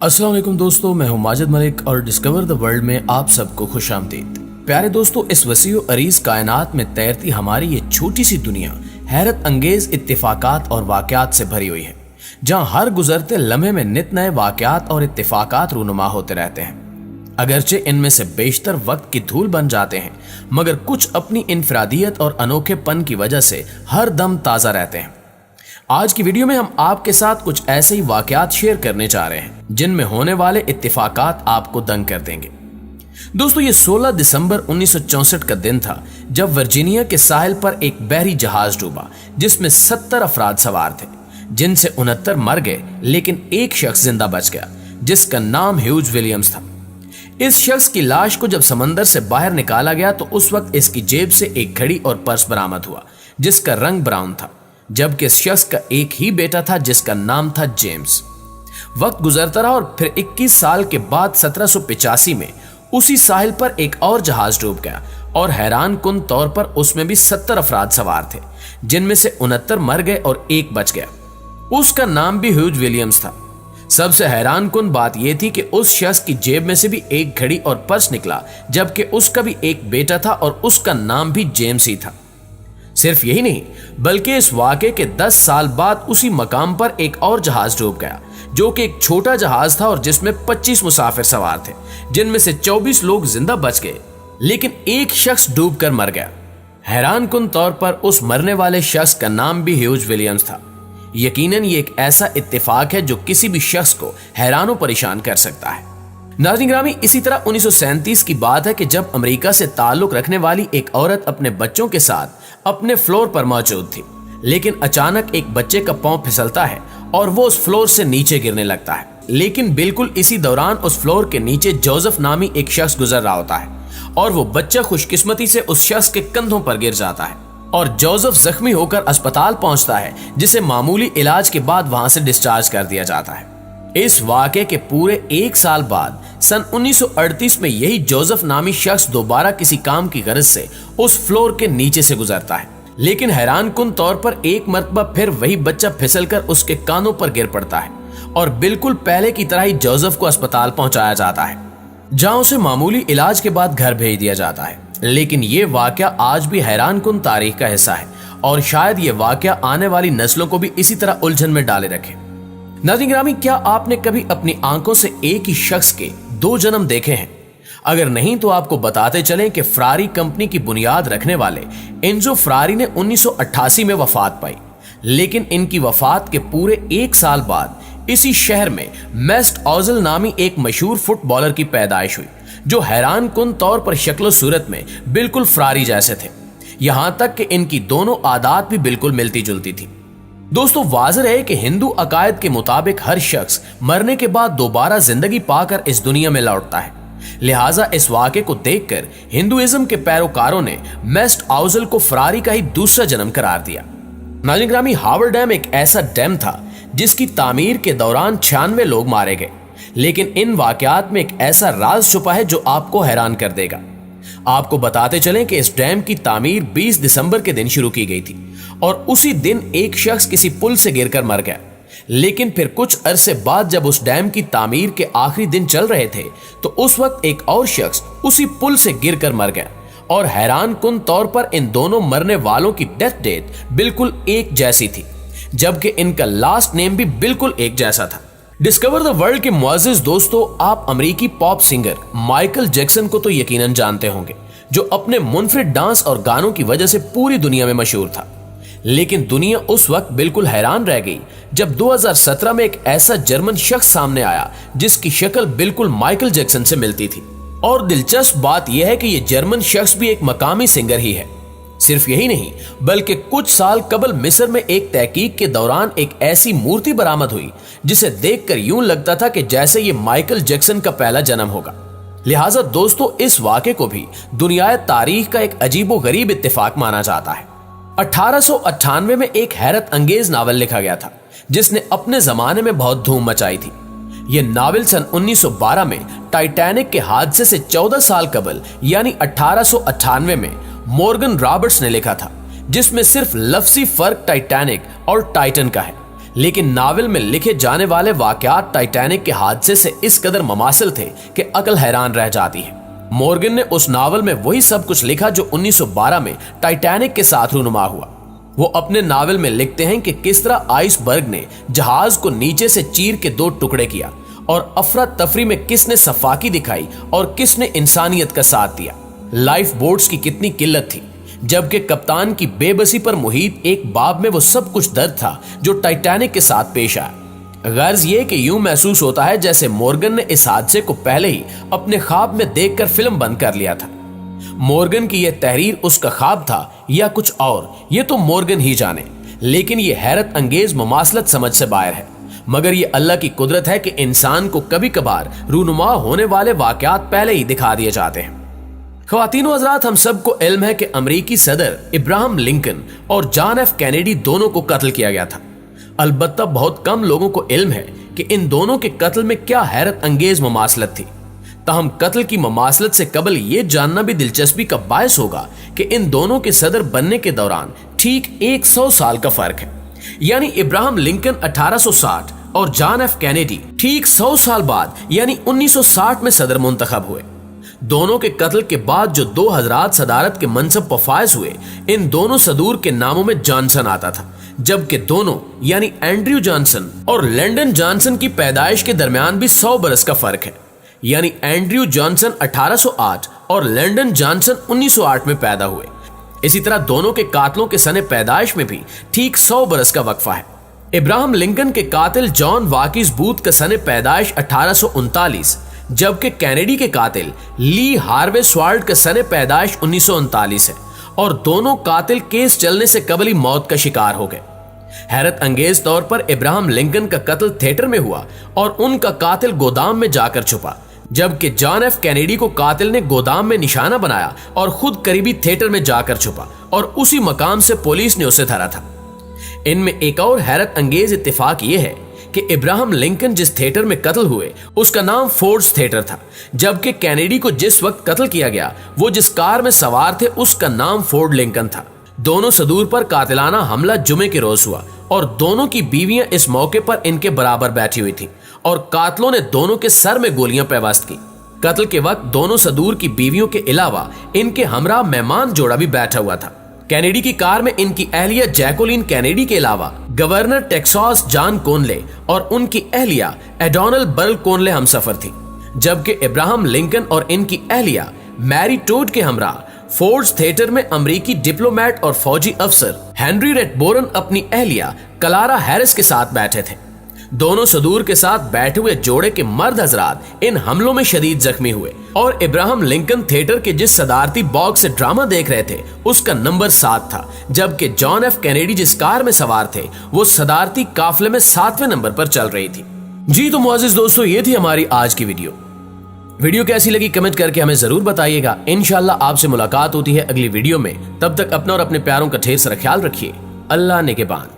अस्सलाम वालेकुम दोस्तों, मैं हूं माजिद मलिक और डिस्कवर द वर्ल्ड में आप सबको खुश आमदीद। प्यारे दोस्तों, इस वसीउ अरीज कायनात में तैरती हमारी ये छोटी सी दुनिया हैरत अंगेज इत्तेफाकात और वाकयात से भरी हुई है, जहां हर गुजरते लम्हे में नित नए वाकयात और इत्तेफाकात रूनुमा होते रहते हैं। अगरचे इनमें से बेशतर वक्त की धूल बन जाते हैं, मगर कुछ अपनी इनफरादियत और अनोखेपन की वजह से हर दम ताज़ा रहते हैं। आज की वीडियो में हम आपके साथ कुछ ऐसे ही वाकयात शेयर करने जा रहे हैं जिनमें होने वाले इत्तेफाकात आपको दंग कर देंगे। दोस्तों, ये 16 दिसंबर 1964 का दिन था जब वर्जीनिया के साहिल पर एक बहरी जहाज डूबा जिसमें 70 अफराद सवार थे, जिनसे 69 मर गए, लेकिन एक शख्स जिंदा बच गया जिसका नाम ह्यूज विलियम्स था। इस शख्स की लाश को जब समंदर से बाहर निकाला गया तो उस वक्त इसकी जेब से एक घड़ी और पर्स बरामद हुआ जिसका रंग ब्राउन था, जबकि इस शख्स का एक ही बेटा था जिसका नाम था जेम्स। वक्त गुजरता रहा और फिर 21 साल के बाद 1785 में उसी साहिल पर एक और जहाज डूब गया और हैरान कुन तौर पर उसमें भी 70 अफराद सवार थे, जिनमें से 69 मर गए और एक बच गया। उसका नाम भी ह्यूज विलियम्स था। सबसे हैरान कुन बात यह थी कि उस शख्स की जेब में से भी एक घड़ी और पर्स निकला, जबकि उसका भी एक बेटा था और उसका नाम भी जेम्स ही था। सिर्फ यही नहीं, बल्कि इस वाक़े के 10 साल बाद उसी मकाम पर एक और जहाज डूब गया, जो कि एक छोटा जहाज था और जिसमें 25 मुसाफिर सवार थे, जिनमें से 24 लोग जिंदा बच गए, लेकिन एक शख्स डूबकर मर गया। हैरान कुन तौर पर उस मरने वाले शख्स का नाम भी ह्यूज विलियम्स था। यकीनन ये एक ऐसा इत्तेफाक है जो किसी भी शख्स को हैरान परेशान कर सकता है। नाज़रीन ग्रामी, इसी तरह 1937 की बात है कि जब अमेरिका से ताल्लुक रखने वाली एक औरत अपने बच्चों के साथ अपने फ्लोर पर मौजूद थी, लेकिन अचानक एक बच्चे का पांव फिसलता है और वो उस फ्लोर से नीचे गिरने लगता है। लेकिन बिल्कुल इसी दौरान उस फ्लोर के नीचे जोसेफ नामी एक शख्स गुजर रहा होता है और वो बच्चा खुशकिस्मती से उस शख्स के कंधों पर गिर जाता है और जोसेफ जख्मी होकर अस्पताल पहुंचता है, जिसे मामूली इलाज के बाद वहां से डिस्चार्ज कर दिया जाता है। इस वाक़े के पूरे एक साल बाद सन 1938 में यही जोसेफ नामी शख्स दोबारा किसी काम की गरज से उस फ्लोर के नीचे से गुजरता है, लेकिन हैरान कुन तौर पर एक मर्तबा फिर वही बच्चा फिसलकर उसके कानों पर गिर पड़ता है और बिल्कुल पहले की तरह ही जोसेफ को अस्पताल पहुंचाया जाता है, जहां उसे मामूली इलाज के बाद घर भेज दिया जाता है। लेकिन ये वाक़या आज भी हैरान कुन तारीख का हिस्सा है और शायद ये वाक़या आने वाली नस्लों को भी इसी तरह उलझन में डाले रखे। नाज़रीन ग्रामी, क्या आपने कभी अपनी आंखों से एक ही शख्स के 2 जन्म देखे हैं? अगर नहीं तो आपको बताते चलें कि फरारी कंपनी की बुनियाद रखने वाले एंजो फरारी ने 1988 में वफात पाई, लेकिन इनकी वफात के पूरे एक साल बाद इसी शहर में मेस्ट ओजिल नामी एक मशहूर फुटबॉलर की पैदाइश हुई, जो हैरान कुन तौर पर शक्ल सूरत में बिल्कुल फरारी जैसे थे, यहां तक कि इनकी दोनों आदत भी बिल्कुल मिलती जुलती थी। दोस्तों, वाज़ेह है कि हिंदू अकायद के मुताबिक हर शख्स मरने के बाद दोबारा जिंदगी पाकर इस दुनिया में लौटता है। लिहाजा इस वाक़े को देखकर हिंदुइज्म के पैरोकारों ने मेस्ट ओजिल को फरारी का ही दूसरा जन्म करार दिया। नाज़रीन ग्रामी, हावर डैम एक ऐसा डैम था जिसकी तामीर के दौरान 96 लोग मारे गए, लेकिन इन वाक़यात में एक ऐसा राज छुपा है जो आपको हैरान कर देगा। आपको बताते चलें कि इस डैम की तामीर 20 दिसंबर के दिन शुरू की गई थी और उसी दिन एक शख्स किसी पुल से गिरकर मर गया। लेकिन फिर कुछ अरसे बाद जब उस डैम की तामीर के आखिरी दिन चल रहे थे तो उस वक्त एक और शख्स उसी पुल से गिरकर मर गया और हैरान कुन तौर पर इन दोनों मरने वालों की डेथ डेट बिल्कुल एक जैसी थी, जबकि इनका लास्ट नेम भी बिल्कुल एक जैसा था। डिस्कवर द वर्ल्ड के मुअज़्ज़िज़ दोस्तों, आप अमेरिकी पॉप सिंगर माइकल जैक्सन को तो यकीनन जानते होंगे, जो अपने मुनफरिद डांस और गानों की वजह से पूरी दुनिया में मशहूर था। लेकिन दुनिया उस वक्त बिल्कुल हैरान रह गई जब 2017 में एक ऐसा जर्मन शख्स सामने आया जिसकी शक्ल बिल्कुल माइकल जैक्सन से मिलती थी। और दिलचस्प बात यह है कि यह जर्मन शख्स भी एक मकामी सिंगर ही है। सिर्फ यही नहीं, बल्कि कुछ साल कबल मिस्र में एक तहकीक के दौरान एक ऐसी मूर्ति बरामद हुई जिसे देखकर यूं लगता था कि जैसे ये माइकल जैक्सन का पहला जन्म होगा। लिहाजा दोस्तों, इस वाक़े को भी दुनियाए तारीख का एक अजीबो गरीब इत्तेफाक माना जाता है। 1898 में एक हैरत अंगेज नावल लिखा गया था जिसने अपने जमाने में बहुत धूम मचाई थी। यह नावल सन 1912 में टाइटैनिक के हादसे से 14 साल कबल यानी 1898 में मॉर्गन रॉबर्ट्स ने लिखा था, जिसमें सिर्फ लफ्जी फर्क टाइटैनिक और टाइटन का है, लेकिन नावल में लिखे जाने वाले वाकयात टाइटैनिक के हादसे से इस कदर ममासिल थे कि अकल हैरान रह जाती है। मॉर्गन ने उस नावल में वही सब कुछ लिखा जो 1912 में टाइटैनिक के साथ रूनुमा हुआ। वो अपने नावल में लिखते हैं कि किस तरह आइसबर्ग ने जहाज को नीचे से चीर के 2 टुकड़े किया और अफरा तफरी में किसने सफाकी दिखाई और किसने इंसानियत का साथ दिया। लाइफ बोट्स की कितनी किल्लत थी, जबकि कप्तान की बेबसी पर मुहित एक बाब में वो सब कुछ दर्द था जो टाइटैनिक के साथ पेश आया। गर्ज ये कि यूं महसूस होता है जैसे मॉर्गन ने इस हादसे को पहले ही अपने ख्वाब में देखकर फिल्म बंद कर लिया था। मॉर्गन की यह तहरीर उसका ख्वाब था या कुछ और, ये तो मॉर्गन ही जाने, लेकिन ये हैरत अंगेज मुमासलत समझ से बाहर है। मगर ये अल्लाह की कुदरत है कि इंसान को कभी कभार रूनुमा होने वाले वाकयात पहले ही दिखा दिए जाते हैं। ख्वातीनो हज़रात, हम सबको इल्म है कि अमरीकी सदर इब्राहिम लिंकन और जॉन एफ कैनेडी दोनों को कत्ल किया गया था। अलबत्ता बहुत कम लोगों को इल्म है कि इन दोनों के कत्ल में क्या हैरत अंगेज मुमासलत थी। ताहम कत्ल की मुमासलत से कबल ये जानना भी दिलचस्पी का बायस होगा कि इन दोनों के सदर बनने के दौरान ठीक 100 साल का फर्क है। यानी इब्राहिम लिंकन 1860 और जॉन एफ कैनेडी ठीक 100 साल बाद यानी 1960 में सदर मुंतखब हुए। दोनों के कत्ल के बाद जो 2 हज़रात सदारत के मनसब पर फायज हुए, इन दोनों सदूर के नामों में जॉनसन आता था, जबकि दोनों यानी एंड्रयू जॉनसन और लैंडन जॉनसन की पैदाइश के दरमियान भी 100 बरस का फर्क है। यानी एंड्रयू जॉनसन 1808 और लैंडन जॉनसन 1908 में पैदा हुए। इसी तरह दोनों के कातलों के सने पैदाइश में भी ठीक 100 बरस का वक्फा है। इब्राहिम लिंकन के कातिल जॉन वाकिस बूथ का सने पैदाइश 1839, जबकि कैनेडी के कातिल ली हार्वे स्वाल्ड का सने पैदाइश 1939 है और दोनों कातिल केस चलने से कबल ही मौत का शिकार हो गए। हैरत अंगेज तौर पर इब्राहिम लिंकन का कत्ल थिएटर में हुआ और उनका कातिल गोदाम में जाकर छुपा, जबकि जॉन एफ कैनेडी को कातिल ने गोदाम में निशाना बनाया और खुद करीबी थिएटर में जाकर छुपा और उसी मकाम से पुलिस ने उसे धरा था। इनमें एक और हैरत अंगेज इत्तेफाक ये है कि इब्राहिम लिंकन जिस थिएटर में कत्ल हुए उसका नाम फोर्ड्स थिएटर था, जबकि कैनेडी को जिस वक्त कत्ल किया गया वो जिस कार में सवार थे उसका नाम फोर्ड लिंकन था। दोनों सदूर पर कातिलाना हमला जुमे के रोज हुआ और दोनों की बीवियां इस मौके पर इनके बराबर बैठी हुई थी और कातलों ने दोनों के सर में गोलियां पेवस्त की। कत्ल के वक्त दोनों सदूर की बीवियों के अलावा इनके हमरा मेहमान जोड़ा भी बैठा हुआ था। कैनेडी की कार में इनकी अहलिया जैकोलिन कैनेडी के अलावा गवर्नर टेक्सास जॉन कोनले और उनकी अहलिया एडोनल बर्ल कोनले हम सफर थी, जबकि इब्राहिम लिंकन और इनकी अहलिया मैरी टोड के हमरा फोर्ड्स थिएटर में अमरीकी डिप्लोमेट और फौजी अफसर हेनरी रेडबोरन अपनी अहलिया क्लारा हैरिस के साथ बैठे थे। दोनों सदूर के साथ बैठे हुए जोड़े के मर्द हजरात इन हमलों में शदीद जख्मी हुए और इब्राहिम लिंकन थिएटर के जिस सदारती बॉक्स से ड्रामा देख रहे थे उसका नंबर 7 था, जबकि जॉन एफ कैनेडी जिस कार में सवार थे वो सदारती काफले में 7वें नंबर पर चल रही थी। जी तो मुअज़्ज़िज़ दोस्तों, ये थी हमारी आज की वीडियो कैसी लगी कमेंट करके हमें जरूर बताइएगा। इंशाल्लाह आपसे मुलाकात होती है अगली वीडियो में। तब तक अपना और अपने प्यारों का ढेर सारा ख्याल रखिए। अल्लाह निगहबान।